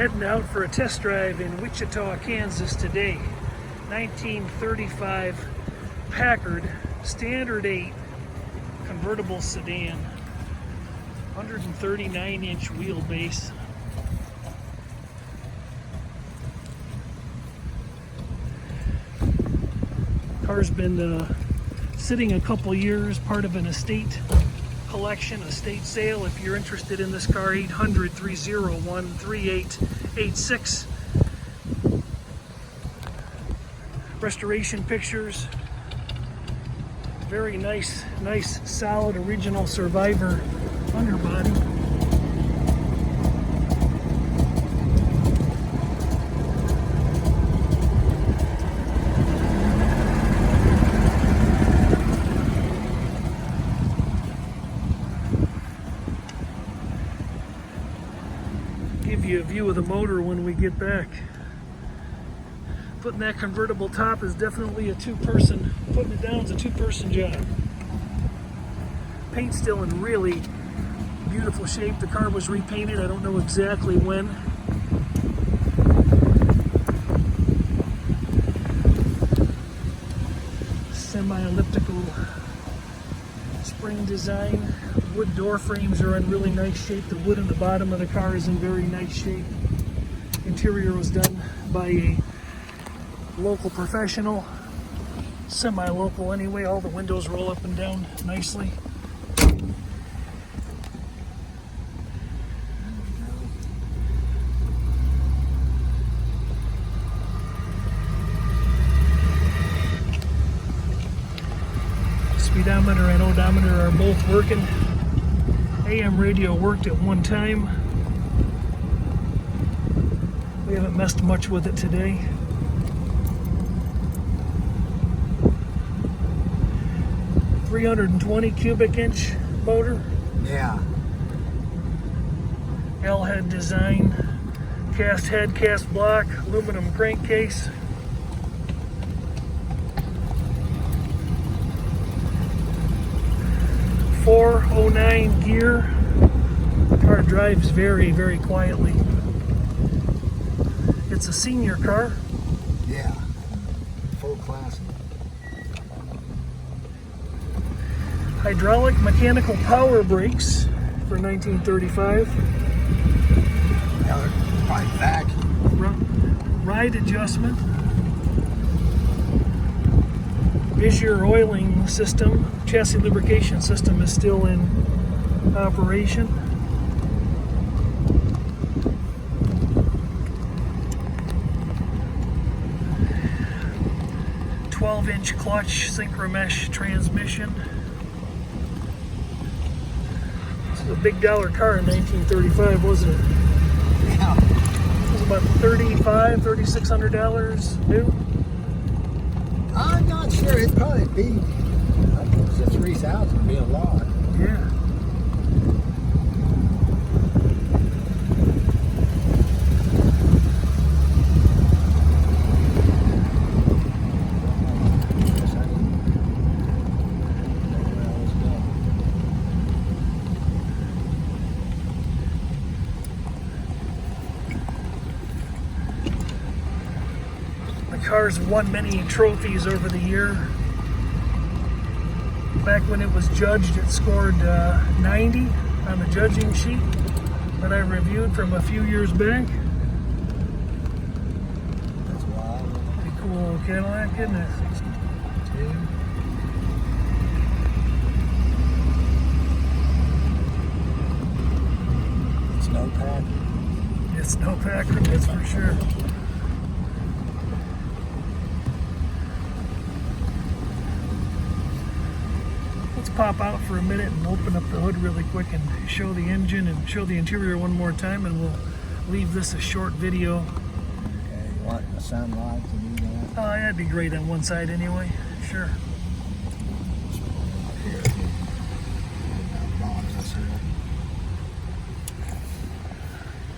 Heading out for a test drive in Wichita, Kansas today. 1935 Packard Standard 8 convertible sedan. 139-inch wheelbase. Car's been sitting a couple years, part of an estate collection, estate sale. If you're interested in this car, 800-301-3886. Restoration pictures. Very nice, solid original Survivor underbody. Give you a view of the motor when we get back. Putting that convertible top is definitely a two-person, putting it down is a two-person job. Paint's still in really beautiful shape. The car was repainted, I don't know exactly when. Semi-elliptical spring design. Wood door frames are in really nice shape. The wood in the bottom of the car is in very nice shape. Interior was done by a local professional, semi-local anyway. All the windows roll up and down nicely. Speedometer and odometer are both working. AM radio worked at one time. We haven't messed much with it today. .320 cubic inch motor. Yeah. L-head design, cast head, cast block, aluminum crankcase. .409 gear. The car drives very, very quietly. It's a senior car. Yeah. Full class. Hydraulic mechanical power brakes for 1935. Yeah, they're probably back. Ride adjustment. Vizier oiling system. Chassis lubrication system is still in operation. .12-inch clutch synchromesh transmission. This is a big dollar car in 1935, wasn't it? Yeah. It was about $3,600 new. I'm not sure. It'd probably be upwards of 3,000. Would be a lot. Yeah. The car's won many trophies over the year. Back when it was judged, it scored 90 on the judging sheet that I reviewed from a few years back. That's wild. Pretty cool little Cadillac, isn't it? 62. It's no Packard. It's no Packard, that's for sure. Let's pop out for a minute and open up the hood really quick and show the engine and show the interior one more time, and we'll leave this a short video. Okay, you want a sunlight to do that? That'd be great on one side anyway. Sure. Here.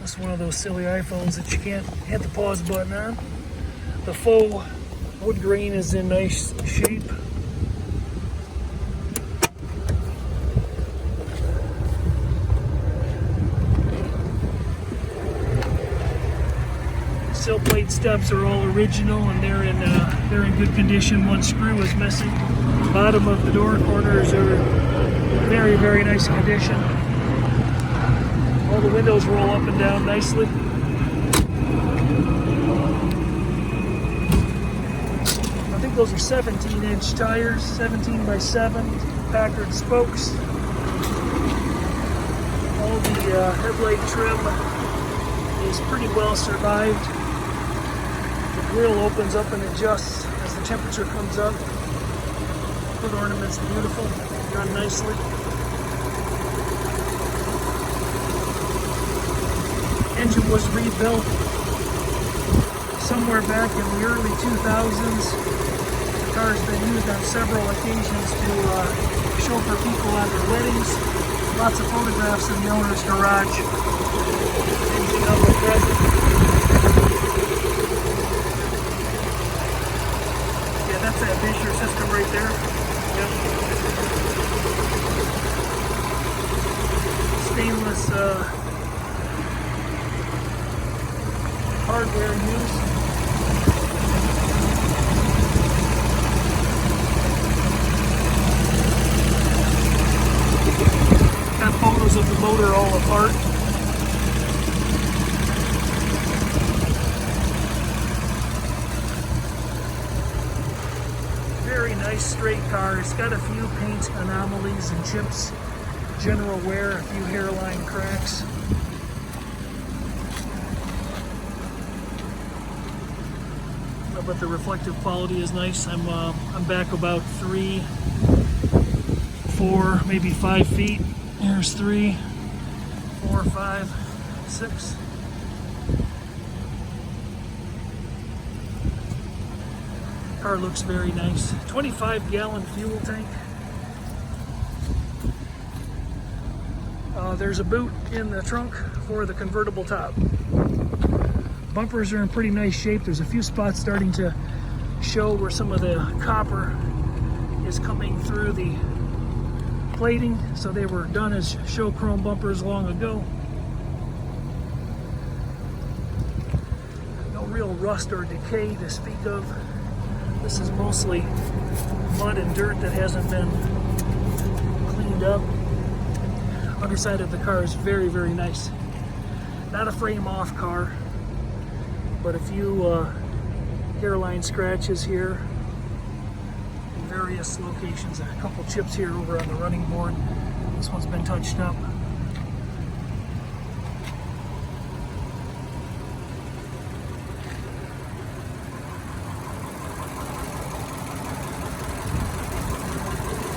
That's one of those silly iPhones that you can't hit the pause button on. The faux wood grain is in nice shape. sill plate steps are all original and they're in good condition. One screw is missing. Bottom of the door corners are very, very nice condition. All the windows roll up and down nicely. I think those are 17-inch tires, 17 by 7 Packard spokes. All the headlight trim is pretty well survived. The grille opens up and adjusts as the temperature comes up. Hood ornament's beautiful, done nicely. Engine was rebuilt somewhere back in the early 2000s. The car's been used on several occasions to chauffeur people at their weddings. Lots of photographs in the owner's garage. Engine up at present. Yeah, that's that Fisher system right there. Yep. Stainless hardware used. Got photos of the motor all apart. Very nice straight car. It's got a few paint anomalies and chips, general wear, a few hairline cracks. But the reflective quality is nice. I'm back about 3, 4, maybe 5 feet. Here's 3, 4, 5, 6. Car looks very nice. 25-gallon fuel tank. There's a boot in the trunk for the convertible top. Bumpers are in pretty nice shape. There's a few spots starting to show where some of the copper is coming through the plating, so they were done as show chrome bumpers long ago. No real rust or decay to speak of. This is mostly mud and dirt that hasn't been cleaned up. Underside of the car is very, very nice. Not a frame off car, but a few hairline scratches here in various locations. A couple chips here over on the running board. This one's been touched up.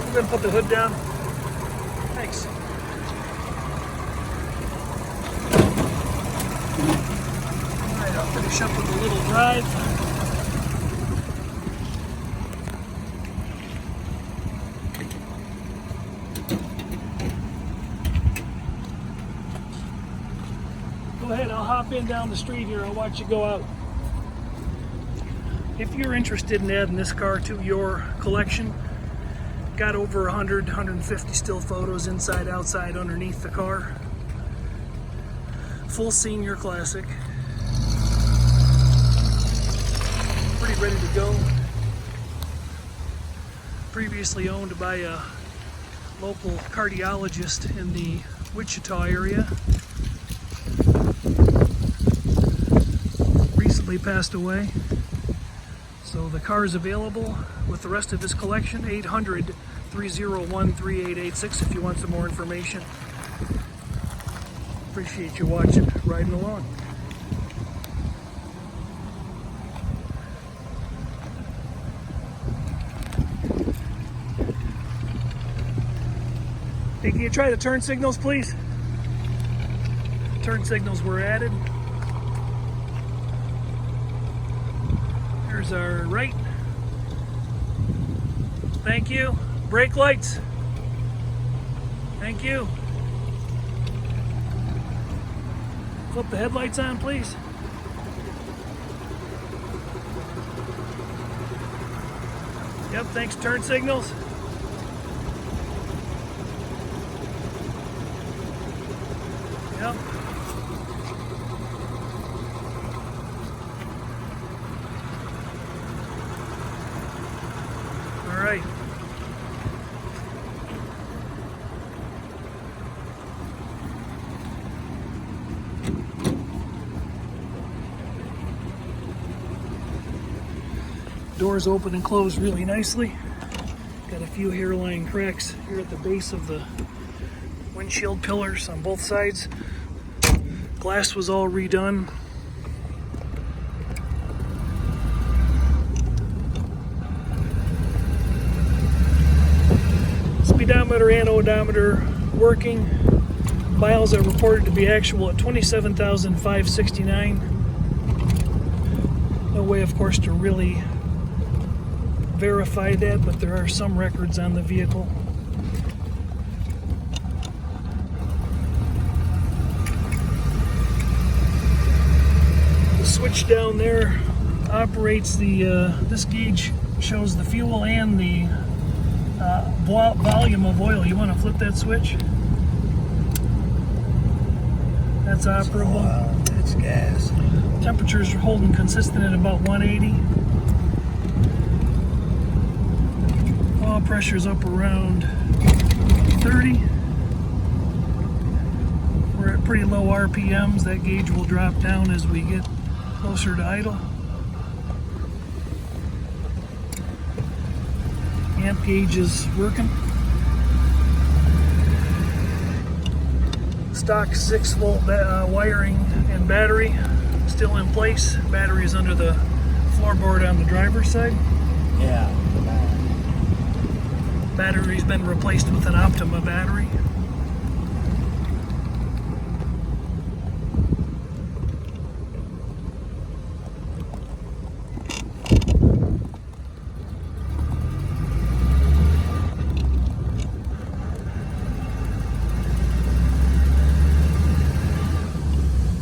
I'm gonna put the hood down. Thanks. Alright, I'll finish up with a little drive. Go ahead, I'll hop in down the street here. I'll watch you go out. If you're interested in adding this car to your collection, got over 100, 150 still photos inside, outside, underneath the car. Full senior classic. Pretty ready to go. Previously owned by a local cardiologist in the Wichita area. Recently passed away. So the car is available with the rest of his collection. 800-301-3886 if you want some more information. Appreciate you watching, riding along. Hey, can you try the turn signals, please? Turn signals were added. There's our right. Thank you. Brake lights. Thank you. Flip the headlights on, please. Yep, thanks. Turn signals. Yep. Doors open and close really nicely. Got a few hairline cracks here at the base of the windshield pillars on both sides. Glass was all redone. Speedometer and odometer working. Miles are reported to be actual at 27,569. No way, of course, to really verify that, but there are some records on the vehicle. The switch down there operates the, this gauge shows the fuel and the volume of oil. You want to flip that switch? That's operable. That's gas. Temperatures are holding consistent at about 180. Oil pressure's up around 30. We're at pretty low RPMs. That gauge will drop down as we get closer to idle. Amp gauge is working. Stock 6-volt wiring and battery still in place. Battery is under the floorboard on the driver's side. Yeah. Battery's been replaced with an Optima battery.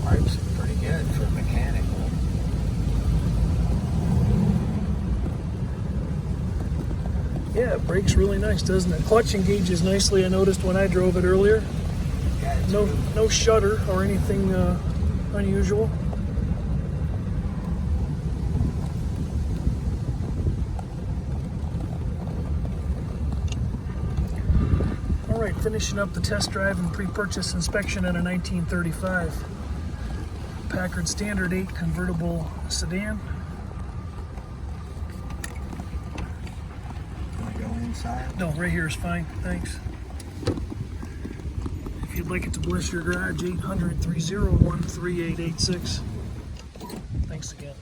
Pipes pretty good for mechanical. Yeah, it brakes really nice, doesn't it? Clutch engages nicely, I noticed when I drove it earlier. Yeah, it's No shudder or anything unusual. All right, finishing up the test drive and pre-purchase inspection on a 1935 Packard Standard 8 convertible sedan. Can I go inside? No, right here is fine, thanks. If you'd like it to bless your garage, 800-301-3886. Thanks again.